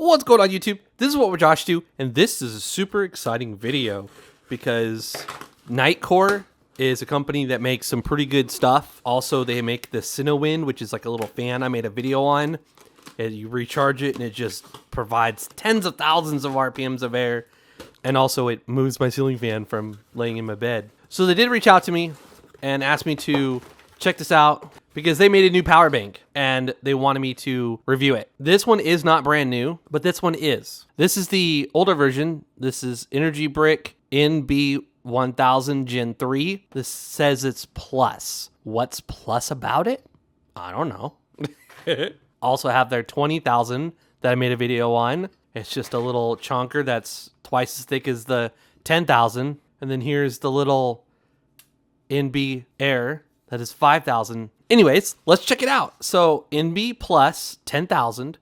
What's going on, YouTube? This is what we're Josh do, and this is a super exciting video because Nitecore is a company that makes some pretty good stuff. Also, they make the Cinewind, which is like a little fan I made a video on. And you recharge it, and it just provides tens of thousands of RPMs of air. And also, it moves my ceiling fan from laying in my bed. So they did reach out to me and asked me to check this out because they made a new power bank and they wanted me to review it. This one is not brand new, but this one is. This is the older version. This is Energy Brick NB 1000 Gen 3. This says it's plus. What's plus about it? I don't know. Also have their 20,000 that I made a video on. It's just a little chonker that's twice as thick as the 10,000. And then here's the little NB Air that is 5,000. Anyways, let's check it out. So NB Plus 10,000,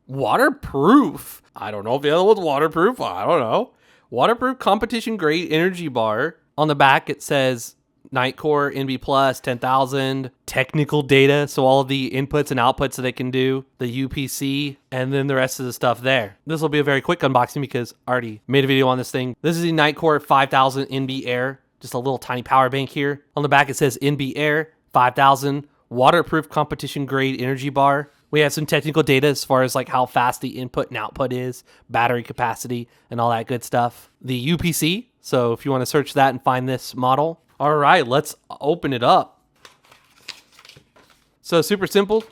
waterproof. I don't know if the other one's waterproof. I don't know. Waterproof competition grade energy bar. On the back, it says Nitecore NB Plus 10,000, technical data, so all of the inputs and outputs that it can do, the UPC, and then the rest of the stuff there. This will be a very quick unboxing because I already made a video on this thing. This is the Nitecore 5000 NB Air, just a little tiny power bank here. On the back it says NB Air 5000, waterproof competition grade energy bar. We have some technical data as far as like how fast the input and output is, battery capacity, and all that good stuff. The UPC, so if you want to search that and find this model. All right, let's open it up. So super simple,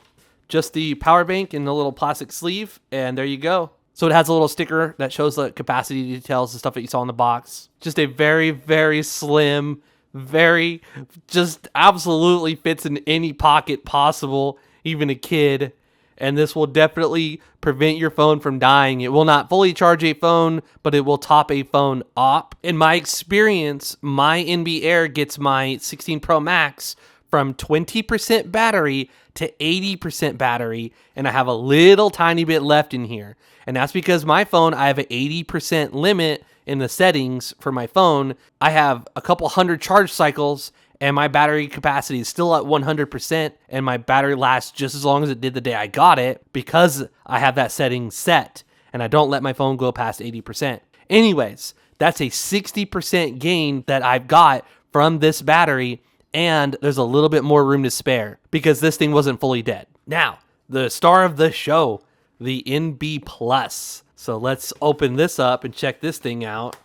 just the power bank in the little plastic sleeve, and there you go. So it has a little sticker that shows the capacity details, the stuff that you saw in the box. Just a very, very slim, very, just absolutely fits in any pocket possible, even a kid. And this will definitely prevent your phone from dying. It will not fully charge a phone, but it will top a phone up. In my experience, my NB Air gets my 16 Pro Max from 20% battery to 80% battery, and I have a little tiny bit left in here. And that's because my phone, I have an 80% limit in the settings for my phone. I have a couple hundred charge cycles, and my battery capacity is still at 100%, and my battery lasts just as long as it did the day I got it because I have that setting set, and I don't let my phone go past 80%. Anyways, that's a 60% gain that I've got from this battery, and there's a little bit more room to spare because this thing wasn't fully dead. Now, the star of the show, the NB Plus. So let's open this up and check this thing out.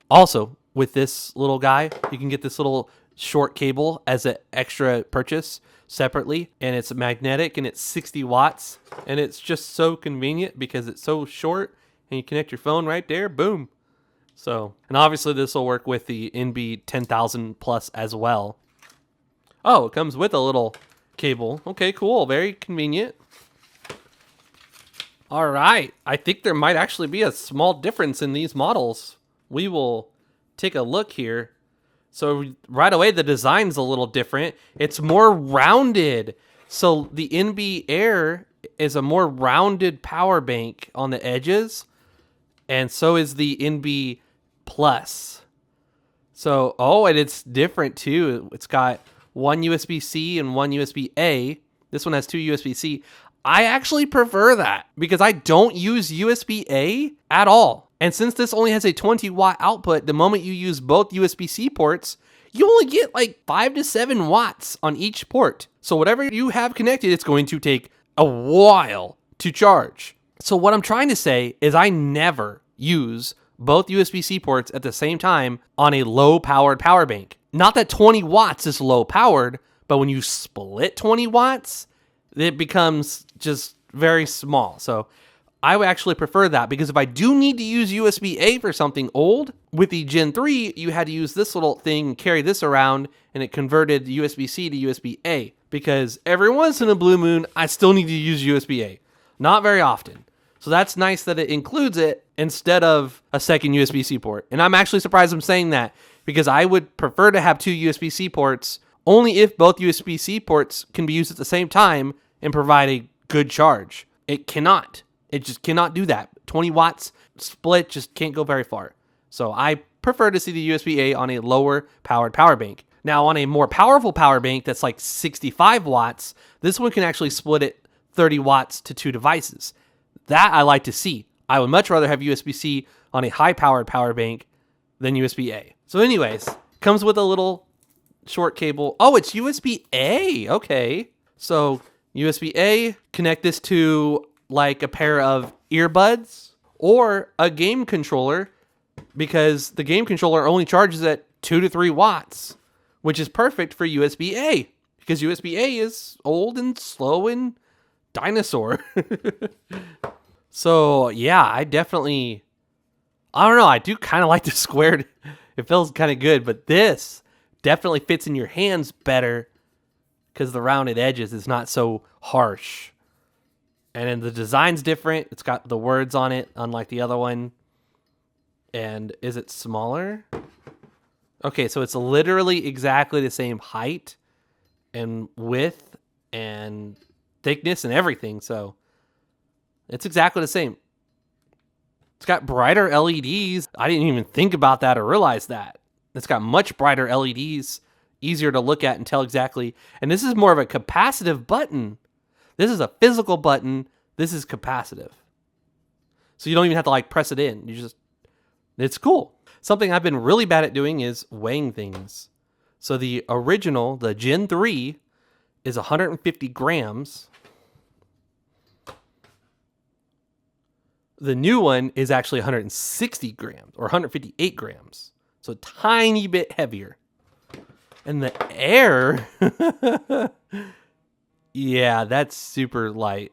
Also, with this little guy, you can get this little short cable as an extra purchase separately, and it's magnetic and it's 60 watts, and it's just so convenient because it's so short and you connect your phone right there, boom. So, and obviously this will work with the NB 10,000 Plus as well. Oh, it comes with a little cable. Okay, cool, very convenient. All right, I think there might actually be a small difference in these models. We will take a look here. So right away, the design's a little different. It's more rounded. So the NB Air is a more rounded power bank on the edges, and so is the NB Plus. So, oh, and it's different too. It's got one USB-C and one USB-A. This one has two USB-C. I actually prefer that because I don't use USB-A at all. And since this only has a 20 watt output, the moment you use both USB-C ports, you only get like 5 to 7 watts on each port. So whatever you have connected, it's going to take a while to charge. So what I'm trying to say is I never use both USB-C ports at the same time on a low powered power bank. Not that 20 watts is low powered, but when you split 20 watts, it becomes just very small. So I would actually prefer that because if I do need to use USB-A for something old, with the Gen 3, you had to use this little thing and carry this around, and it converted USB-C to USB-A. Because every once in a blue moon, I still need to use USB-A. Not very often. So that's nice that it includes it instead of a second USB-C port. And I'm actually surprised I'm saying that because I would prefer to have two USB-C ports only if both USB-C ports can be used at the same time and provide a good charge. It cannot. It just cannot do that. 20 watts split just can't go very far. So I prefer to see the USB-A on a lower powered power bank. Now on a more powerful power bank that's like 65 watts, this one can actually split it 30 watts to two devices. That I like to see. I would much rather have USB-C on a high-powered power bank than USB-A. So anyways, comes with a little short cable. Oh, it's USB-A. Okay. So USB-A, connect this to like a pair of earbuds or a game controller, because the game controller only charges at 2 to 3 watts, which is perfect for USB-A because USB-A is old and slow and dinosaur. So yeah, I don't know. I do kind of like the squared. It feels kind of good, but this definitely fits in your hands better because the rounded edges is not so harsh. And then the design's different. It's got the words on it, unlike the other one. And is it smaller? Okay, so it's literally exactly the same height and width and thickness and everything. So it's exactly the same. It's got brighter LEDs. I didn't even think about that or realize that. It's got much brighter LEDs, easier to look at and tell exactly. And this is more of a capacitive button. This is a physical button. This is capacitive. So you don't even have to like press it in. It's cool. Something I've been really bad at doing is weighing things. So the original, the Gen 3, is 150 grams. The new one is actually 160 grams or 158 grams. So a tiny bit heavier. And the Air, yeah, that's super light.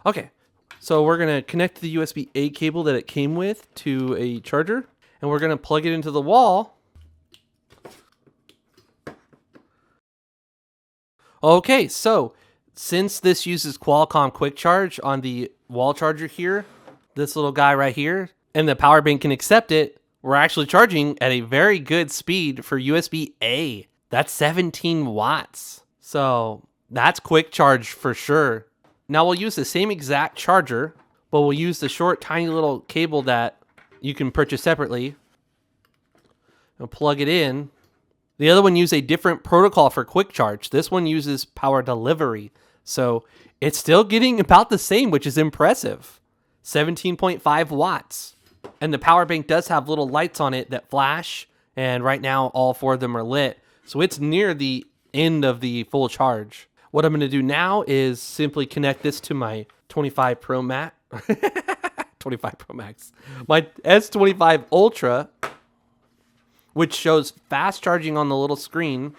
Okay, so we're going to connect the USB-A cable that it came with to a charger. And we're going to plug it into the wall. Okay, so since this uses Qualcomm Quick Charge on the wall charger here, this little guy right here, and the power bank can accept it, we're actually charging at a very good speed for USB-A. That's 17 watts. So that's quick charge for sure. Now we'll use the same exact charger, but we'll use the short, tiny little cable that you can purchase separately. We'll plug it in. The other one uses a different protocol for quick charge. This one uses power delivery. So it's still getting about the same, which is impressive. 17.5 watts. And the power bank does have little lights on it that flash. And right now, all 4 of them are lit. So it's near the end of the full charge. What I'm going to do now is simply connect this to my 25 Pro Max. 25 Pro Max. My S25 Ultra, which shows fast charging on the little screen.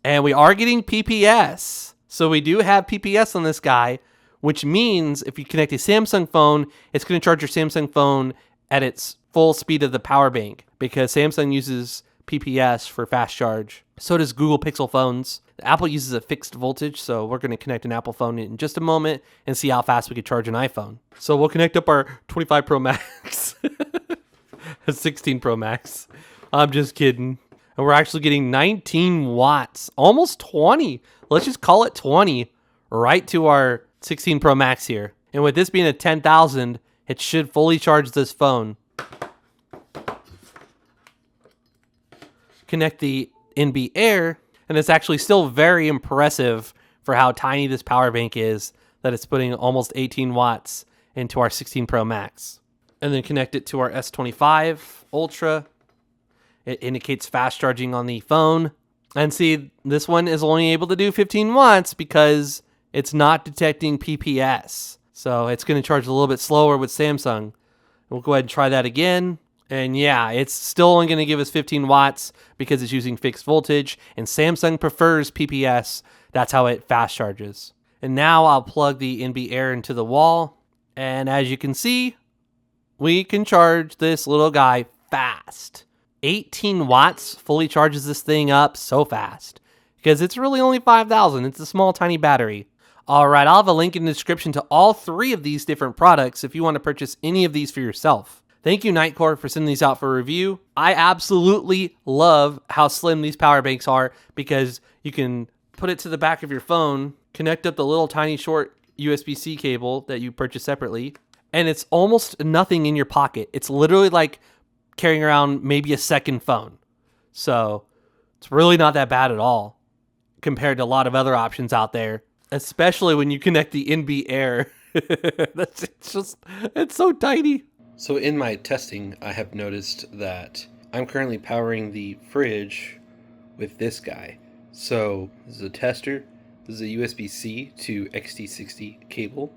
And we are getting PPS. So we do have PPS on this guy, which means if you connect a Samsung phone, it's going to charge your Samsung phone at its full speed of the power bank, because Samsung uses PPS for fast charge. So does Google Pixel phones. Apple uses a fixed voltage, so we're going to connect an Apple phone in just a moment and see how fast we can charge an iPhone. So we'll connect up our 25 Pro Max, a 16 Pro Max. I'm just kidding. And we're actually getting 19 watts, almost 20. Let's just call it 20 right to our 16 Pro Max here. And with this being a 10,000, it should fully charge this phone. Connect the NB Air, and it's actually still very impressive for how tiny this power bank is, that it's putting almost 18 watts into our 16 Pro Max. And then connect it to our S25 Ultra. It indicates fast charging on the phone. And see, this one is only able to do 15 watts because it's not detecting PPS. So it's going to charge a little bit slower with Samsung. We'll go ahead and try that again. And yeah, it's still only going to give us 15 watts because it's using fixed voltage. And Samsung prefers PPS. That's how it fast charges. And now I'll plug the NB Air into the wall. And as you can see, we can charge this little guy fast. 18 watts fully charges this thing up so fast, because it's really only 5,000. It's a small, tiny battery. All right, I'll have a link in the description to all 3 of these different products if you want to purchase any of these for yourself. Thank you, Nitecore, for sending these out for review. I absolutely love how slim these power banks are, because you can put it to the back of your phone, connect up the little tiny short USB-C cable that you purchase separately, and it's almost nothing in your pocket. It's literally like carrying around maybe a second phone. So it's really not that bad at all compared to a lot of other options out there, especially when you connect the NB Air. It's so tiny. So in my testing, I have noticed that I'm currently powering the fridge with this guy. So this is a tester. This is a USB-C to XT60 cable.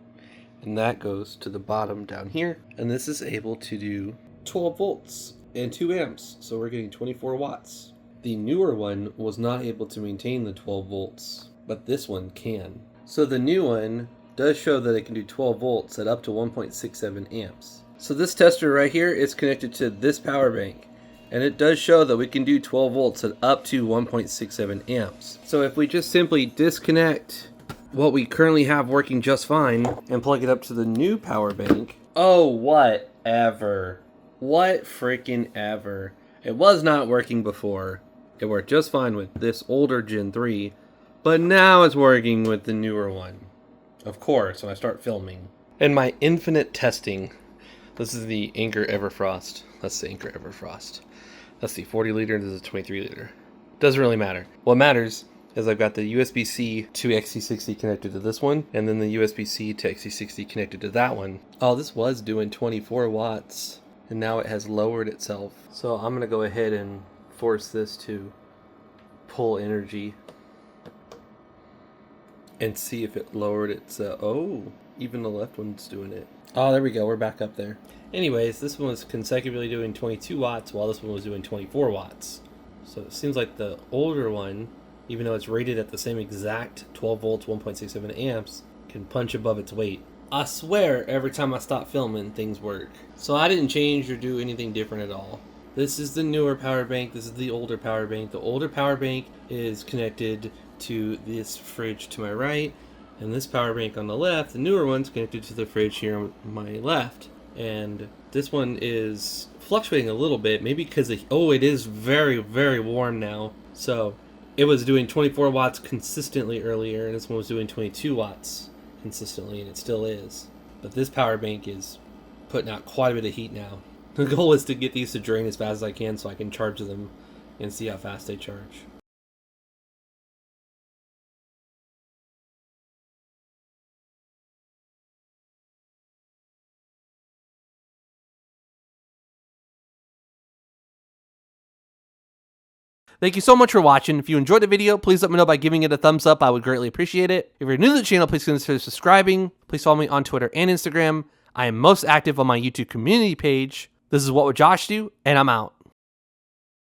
And that goes to the bottom down here. And this is able to do 12 volts and 2 amps. So we're getting 24 watts. The newer one was not able to maintain the 12 volts, but this one can. So the new one does show that it can do 12 volts at up to 1.67 amps. So this tester right here is connected to this power bank, and it does show that we can do 12 volts at up to 1.67 amps. So if we just simply disconnect what we currently have working just fine and plug it up to the new power bank, oh, whatever. What freaking ever. It was not working before. It worked just fine with this older Gen 3, but now it's working with the newer one. Of course, when I start filming. In my infinite testing, this is the Anchor Everfrost. That's the Anchor Everfrost. That's the 40 liter, this is 23 liter. Doesn't really matter. What matters is I've got the USB-C to XT60 connected to this one, and then the USB-C to XT60 connected to that one. Oh, this was doing 24 watts, and now it has lowered itself. So I'm gonna go ahead and force this to pull energy and see if it lowered its, oh, even the left one's doing it. Oh, there we go, we're back up there. Anyways, this one was consecutively doing 22 watts while this one was doing 24 watts. So it seems like the older one, even though it's rated at the same exact 12 volts, 1.67 amps, can punch above its weight. I swear every time I stop filming, things work. So I didn't change or do anything different at all. This is the newer power bank, this is the older power bank. The older power bank is connected to this fridge to my right, and this power bank on the left, the newer one's connected to the fridge here on my left. And this one is fluctuating a little bit, maybe because it is very, very warm now. So it was doing 24 watts consistently earlier, and this one was doing 22 watts consistently, and it still is. But this power bank is putting out quite a bit of heat now. The goal is to get these to drain as fast as I can so I can charge them and see how fast they charge. Thank you so much for watching. If you enjoyed the video, please let me know by giving it a thumbs up. I would greatly appreciate it. If you're new to the channel, please consider subscribing. Please follow me on Twitter and Instagram. I am most active on my YouTube community page. This is What Would Josh Do, and I'm out.